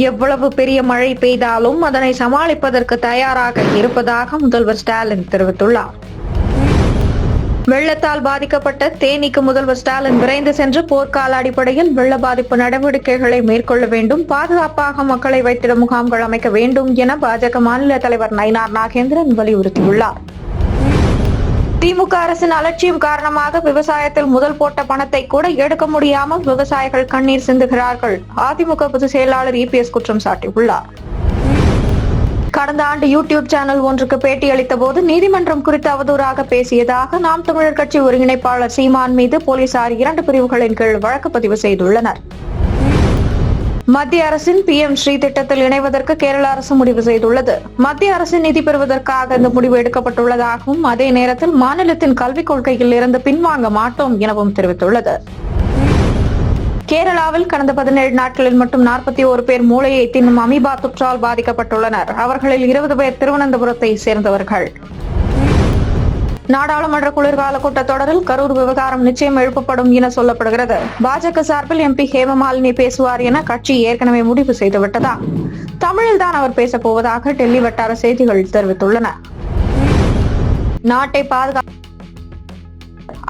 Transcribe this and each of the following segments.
எவ்வளவு பெரிய மழை பெய்தாலும் அதனை சமாளிப்பதற்கு தயாராக இருப்பதாக முதல்வர் ஸ்டாலின் தெரிவித்துள்ளார். வெள்ளத்தால் பாதிக்கப்பட்ட தேனிக்கு முதல்வர் ஸ்டாலின் விரைந்து சென்று போர்க்கால அடிப்படையில் வெள்ள பாதிப்பு நடவடிக்கைகளை மேற்கொள்ள வேண்டும், பாதுகாப்பாக மக்களை வைத்திட முகாம்கள் அமைக்க வேண்டும் என பாஜக மாநில தலைவர் நயினார் நாகேந்திரன் வலியுறுத்தியுள்ளார். திமுக அரசின் அலட்சியம் காரணமாக விவசாயத்தில் முதல் போட்ட பணத்தை கூட எடுக்க முடியாமல் விவசாயிகள் கண்ணீர் சிந்துகிறார்கள். அதிமுக பொதுச் செயலாளர் EPS குற்றம் சாட்டியுள்ளார். கடந்த ஆண்டு யூடியூப் சேனல் ஒன்றுக்கு பேட்டியளித்த போது நீதிமன்றம் குறித்து அவதூறாக பேசியதாக நாம் தமிழர் கட்சி ஒருங்கிணைப்பாளர் சீமான் மீது போலீசார் 2 பிரிவுகளின் கீழ் வழக்கு பதிவு செய்துள்ளனர். மத்திய அரசின் PM ஸ்ரீ திட்டத்தில் இணைவதற்கு கேரள அரசு முடிவு செய்துள்ளது. மத்திய அரசின் நிதி பெறுவதற்காக இந்த முடிவு எடுக்கப்பட்டுள்ளதாகவும் அதே நேரத்தில் மாநிலத்தின் கல்விக் கொள்கையில் இருந்து பின்வாங்க மாட்டோம் எனவும் தெரிவித்துள்ளது. கேரளாவில் கடந்த 17 நாட்களில் மட்டும் 41 பேர் மூளையை தின்னும் அமீபா தொற்றால் பாதிக்கப்பட்டுள்ளனர். அவர்களில் 20 பேர் திருவனந்தபுரத்தை சேர்ந்தவர்கள். நாடாளுமன்ற குளிர்கால கூட்டத்தொடரில் கரூர் விவகாரம் நிச்சயம் எழுப்பப்படும் என சொல்லப்படுகிறது. பாஜக சார்பில் MP ஹேமமாலினி பேசுவார் என கட்சி ஏற்கனவே முடிவு செய்துவிட்டதா? தமிழில் தான் அவர் பேசப் போவதாக டெல்லி வட்டார செய்திகள் தெரிவித்துள்ளன. நாட்டை பாதுகாப்பு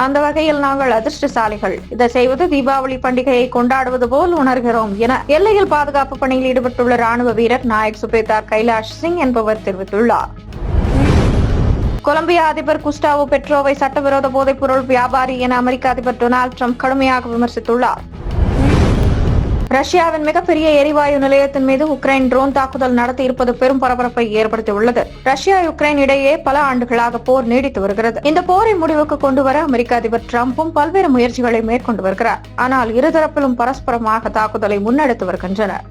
அந்த வகையில் நாங்கள் அதிர்ஷ்டசாலிகள். இதை செய்வது தீபாவளி பண்டிகையை கொண்டாடுவது போல் உணர்கிறோம் என எல்லையில் பாதுகாப்பு பணியில் ஈடுபட்டுள்ள ராணுவ வீரர் நாயக் சுபேதார் கைலாஷ் சிங் என்பவர் தெரிவித்துள்ளார். கொலம்பியா அதிபர் குஸ்டாவோ பெட்ரோவை சட்டவிரோத போதைப்பொருள் வியாபாரி என அமெரிக்க அதிபர் டொனால்டு ட்ரம்ப் கடுமையாக விமர்சித்துள்ளார். ரஷ்யாவின் மிகப்பெரிய எரிவாயு நிலையத்தின் மீது உக்ரைன் ட்ரோன் தாக்குதல் நடத்தி இருப்பது பெரும் பரபரப்பை ஏற்படுத்தியுள்ளது. ரஷ்யா யுக்ரைன் இடையே பல ஆண்டுகளாக போர் நீடித்து வருகிறது. இந்த போரை முடிவுக்கு கொண்டுவர அமெரிக்க அதிபர் டிரம்பும் பல்வேறு முயற்சிகளை மேற்கொண்டு வருகிறார். ஆனால் இருதரப்பிலும் பரஸ்பரமாக தாக்குதலை முன்னெடுத்து வருகின்றனர்.